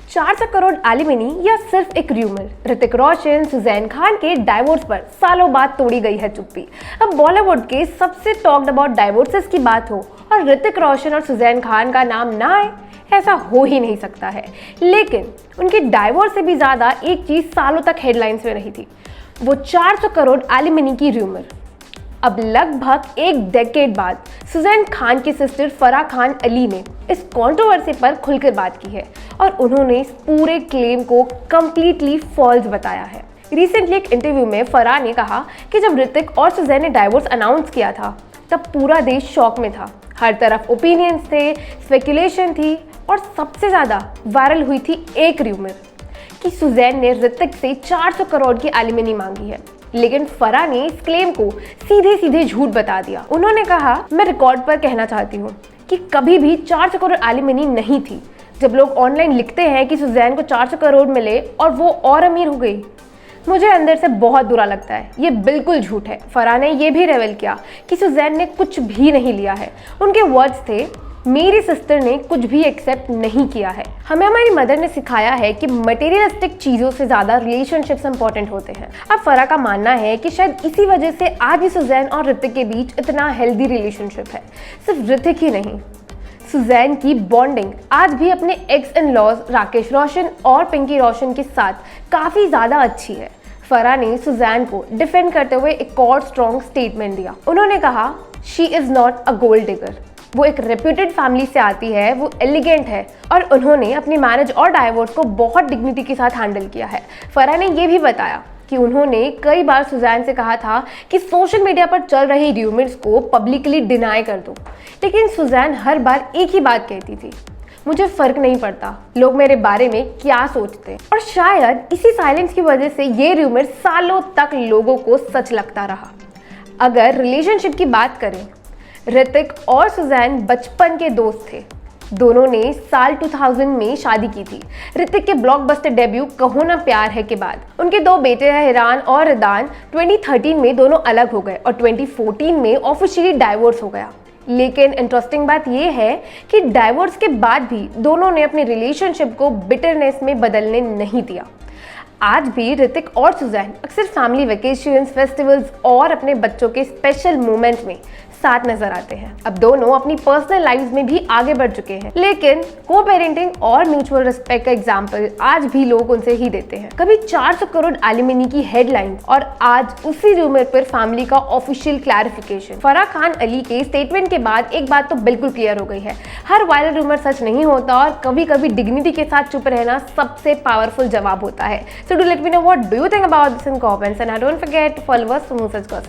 400 crore alimony या सिर्फ एक र्यूमर? ऋतिक रोशन सुजैन खान के डाइवोर्स पर सालों बाद तोड़ी गई है चुप्पी। अब बॉलीवुड के सबसे टॉक्ड अबाउट डाइवोर्सेस की बात हो और ऋतिक रोशन और सुजैन खान का नाम ना आए, ऐसा हो ही नहीं सकता है। लेकिन उनके डाइवोर्स से भी ज्यादा एक चीज सालों तक हेडलाइंस में रही थी, वो 400 करोड़ एलिमनी की र्यूमर। अब लगभग एक डेकेड बाद सुजैन खान की सिस्टर फराह खान अली ने इस कंट्रोवर्सी पर खुलकर बात की है और उन्होंने इस पूरे क्लेम को कंप्लीटली फॉल्स बताया है। रिसेंटली एक इंटरव्यू में फराह ने कहा कि जब ऋतिक और सुजैन ने डाइवोर्स अनाउंस किया था तब पूरा देश शॉक में था। हर तरफ ओपिनियंस थे, स्पेकुलेशन थी और सबसे ज़्यादा वायरल हुई थी एक र्यूमर कि सुजैन ने ऋतिक से 400 करोड़ की एलिमनी मांगी है। लेकिन फराह ने इस क्लेम को सीधे सीधे झूठ बता दिया। उन्होंने कहा, मैं रिकॉर्ड पर कहना चाहती हूँ कि कभी भी 400 करोड़ एलिमनी नहीं थी। जब लोग ऑनलाइन लिखते हैं कि सुजैन को 400 करोड़ मिले और वो और अमीर हो गई, मुझे अंदर से बहुत बुरा लगता है। ये बिल्कुल झूठ है। फराह ने यह भी रिवील किया कि सुजैन ने कुछ भी नहीं लिया है। उनके वर्ड्स थे, मेरी सिस्टर ने कुछ भी एक्सेप्ट नहीं किया है। हमें हमारी मदर ने सिखाया है कि मटेरियलिस्टिक चीज़ों से ज़्यादा रिलेशनशिप्स इंपॉर्टेंट होते हैं। अब फराह का मानना है कि शायद इसी वजह से आज भी सुजैन और ऋतिक के बीच इतना हेल्दी रिलेशनशिप है। सिर्फ ऋतिक ही नहीं, सुजैन की बॉन्डिंग आज भी अपने x in laws Rakesh Roshan और पिंकी रोशन के साथ काफ़ी ज़्यादा अच्छी है। फराह ने सुजैन को डिफेंड करते हुए एक और स्ट्रॉन्ग स्टेटमेंट दिया। उन्होंने कहा, she is not a gold digger. वो एक रेप्यूटेड फैमिली से आती है, वो एलिगेंट है और उन्होंने अपनी मैरिज और डाइवोर्स को बहुत डिग्निटी के साथ हैंडल किया है। फराह ने यह भी बताया कि उन्होंने कई बार सुजैन से कहा था कि सोशल मीडिया पर चल रही र्यूमर्स को पब्लिकली डिनाई कर दो, लेकिन सुजैन हर बार एक ही बात कहती थी, मुझे फर्क नहीं पड़ता लोग मेरे बारे में क्या सोचते हैं। और शायद इसी साइलेंस की वजह से ये र्यूमर सालों तक लोगों को सच लगता रहा। अगर रिलेशनशिप की बात करें, ऋतिक और सुजैन बचपन के दोस्त थे। दोनों ने साल 2000 में शादी की थी। ऋतिक के ब्लॉकबस्टर डेब्यू कहो ना प्यार है के बाद उनके दो बेटे हैं हिरान और रिदान। 2013 में दोनों अलग हो गए और 2014 में ऑफिशियली डाइवोर्स हो गया। लेकिन इंटरेस्टिंग बात यह है कि डाइवोर्स के बाद भी दोनों ने अपने रिलेशनशिप को बिटरनेस में बदलने नहीं दिया। आज भी ऋतिक और सुजैन अक्सर फैमिली वेकेशंस, फेस्टिवल्स और अपने बच्चों के स्पेशल मोमेंट्स में साथ नजर आते हैं। अब दोनों अपनी पर्सनल लाइफ्स में भी आगे बढ़ चुके हैं, लेकिन को पेरेंटिंग और म्यूचुअल रिस्पेक्ट का एग्जाम्पल आज भी लोग उनसे ही देते हैं। कभी 400 करोड़ एलिमनी की हेडलाइंस और आज उसी र्यूमर पर फैमिली का ऑफिशियल क्लैरिफिकेशन। फराह खान अली के स्टेटमेंट के बाद एक बात तो बिल्कुल क्लियर हो गई है, हर वायरल रूमर सच नहीं होता और कभी कभी डिग्निटी के साथ चुप रहना सबसे पावरफुल जवाब होता है। So do let me know what do you think about this in comments and don't forget to follow us for more such gossip.